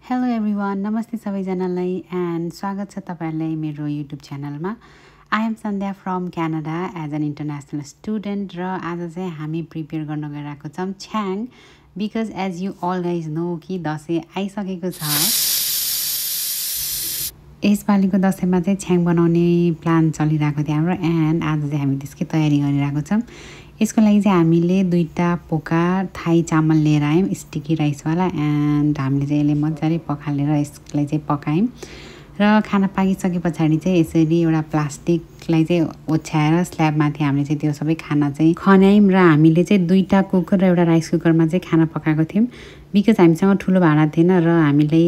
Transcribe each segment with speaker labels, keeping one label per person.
Speaker 1: Hello everyone, नमस्ते सबैजनालाई and स्वागत छ तपाईहरुलाई मेरो युट्युब च्यानलमा। I am Sandhya from Canada as an international student र आज चाहिँ हामी प्रिपेयर गर्न गइरहेको छौँ छ्याङ because as you all guys know कि दसैँ आइसकेको छ। यसपालिको दसैँमा चाहिँ छ्याङ बनाउने प्लान चलिरहेको थियो हाम्रो एन्ड आज चाहिँ हामी त्यसकै तयारी गरिरहेको छौँ। यसको लागि चाहिँ हामीले दुईटा पोका थाई चामल लिएर आयौँ स्टिकी राइसवाला एन्ड हामीले चाहिँ यसले मजाले पखालेर यसलाई चाहिँ पकायौँ र खाना पाकिसके पछाडि चाहिँ यसरी एउटा प्लास्टिकलाई चाहिँ ओछ्याएर स्ल्याबमाथि हामीले चाहिँ त्यो सबै खाना चाहिँ खन्यायौँ र हामीले चाहिँ दुईटा कुकर र एउटा राइस कुकरमा चाहिँ खाना पकाएको थियौँ बिकज हामीसँग ठुलो भाँडा थिएन र हामीले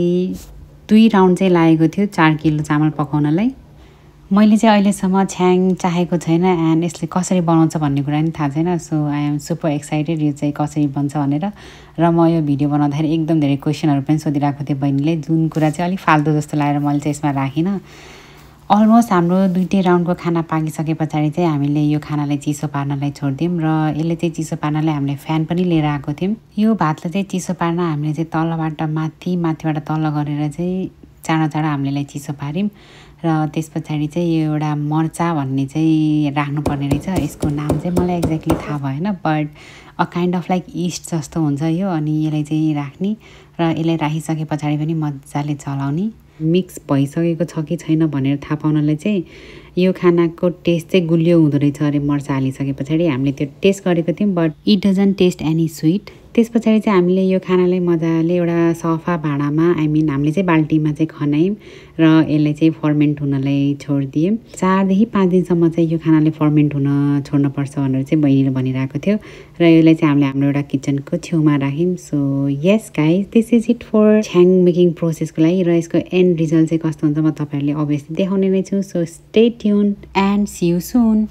Speaker 1: 2 राउन्ड चाहिँ लागेको थियो 4 किलो चामल पकाउनलाई। मैले चाहिँ अहिलेसम्म छ्याङ चाहेको छैन एन्ड यसले कसरी बनाउँछ भन्ने कुरा पनि थाहा छैन। So I am super excited यो चाहिँ कसरी बन्छ भनेर र म यो भिडियो बनाउँदाखेरि एकदम धेरै क्वेसनहरू पनि सोधिरहेको थिएँ बहिनीले, जुन कुरा चाहिँ अलिक फाल्तु जस्तो लागेर मैले चाहिँ यसमा राखिनँ। अलमोस्ट हाम्रो 2 राउन्डको खाना पाकिसके पछाडि चाहिँ हामीले यो खानालाई चिसो पार्नलाई छोडिदियौँ र यसले चाहिँ चिसो पार्नलाई हामीले फ्यान पनि लिएर आएको थियौँ। यो भातलाई चाहिँ चिसो पार्न हामीले चाहिँ तलबाट माथि माथिबाट तल गरेर चाहिँ चाँडो चाँडो हामीले चिसो पार्यौँ र त्यस पछाडि चाहिँ यो एउटा मर्चा भन्ने चाहिँ राख्नुपर्ने रहेछ। यसको नाम चाहिँ मलाई एक्ज्याक्टली थाहा भएन but a kind of like east जस्तो हुन्छ यो, अनि यसलाई चाहिँ राख्ने र यसलाई राखिसके पछाडि पनि मजाले चलाउने। मिक्स भइसकेको छ कि छैन भनेर थाहा पाउनलाई चाहिँ यो खानाको टेस्ट चाहिँ गुलियो हुँदो रहेछ अरे मर्चा हालिसके पछाडि। हामीले त्यो टेस्ट गरेको थियौँ but it doesn't test any sweet. त्यस पछाडि चाहिँ हामीले यो खानालाई मजाले एउटा सफा भाँडामा हामीले चाहिँ बाल्टीमा चाहिँ खनायौँ र यसलाई चाहिँ फर्मेन्ट हुनलाई छोडिदियौँ। 4 देखि 5 दिनसम्म चाहिँ यो खानाले फर्मेन्ट हुन छोड्नुपर्छ भनेर चाहिँ बहिनीले भनिरहेको थियो र यसलाई चाहिँ हामीले हाम्रो एउटा किचनको छेउमा राख्यौँ। So yes guys, this is it for chhyang making प्रोसेसको लागि र यसको एन्ड रिजल्ट चाहिँ कस्तो हुन्छ म तपाईँहरूले अभियसली देखाउने नै छु। So stay tune and see you soon.